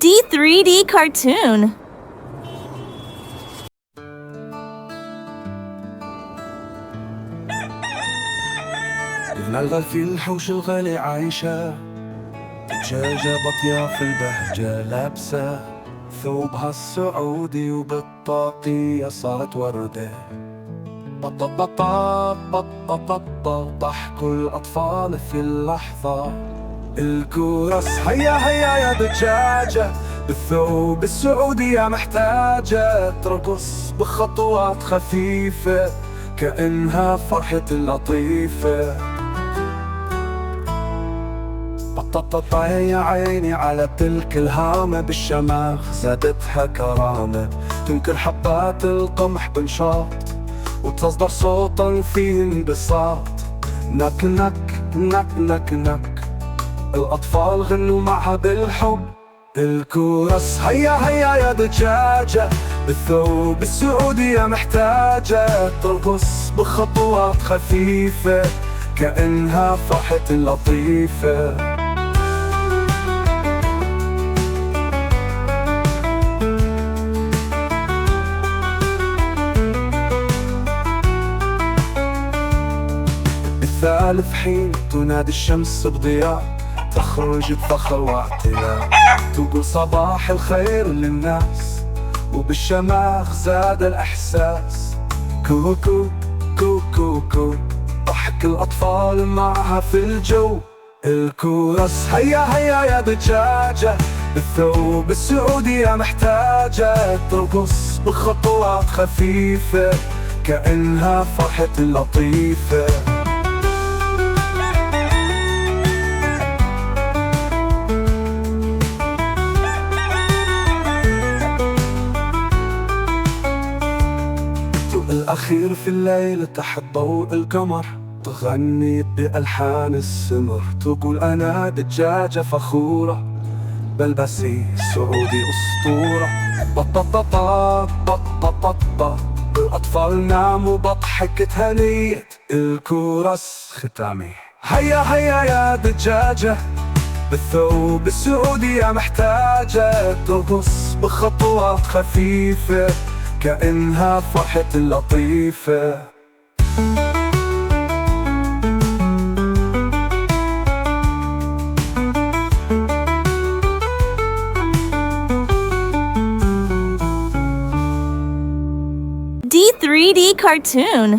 D3D cartoon. نلغى في الحوش الغالي عايشة، دجاجة بطيئة في البهجة لابسة ثوبها السعودي وبالطاقية صارت وردة. بطا بطا بطا بطا ضحكوا الأطفال في اللحظة. الكورس هيا هيا يا دجاجة، بالثوب السعودي يا محتاجة ترقص بخطوات خفيفة كأنها فرحة اللطيفة. بطا يا عيني على تلك الهامة بالشماخ زادتها كرامة، تنكر حبات القمح بنشاط وتصدر صوتا فيه انبساط. نك نك نك نك نك الأطفال غنوا معها بالحب. الكورس هيا هيا يا دجاجة، بالثوب السعودي يا محتاجة ترقص بخطوات خفيفة كأنها فرحة اللطيفة. بالثالث حين تنادي الشمس بضياء تخرج بفخر واعتلاء، تقول صباح الخير للناس وبالشماخ زاد الإحساس. كوكو كوكو كو ضحك الأطفال معها في الجو. الكورس هيا هيا يا دجاجة، بالثوب السعودي يا محتاجة ترقص بخطوات خفيفة كأنها فرحة اللطيفة. الأخير في الليل تحت ضوء القمر تغني بألحان السمر، تقول أنا دجاجة فخورة بلبسي سعودي أسطورة. بطا بطا الأطفال ناموا بضحكة هنية. الكورس ختامي هيا هيا يا دجاجة، بالثوب السعودي يا محتاجة ترقص بخطوات خفيفة كأنها فرحة اللطيفة. D3D cartoon.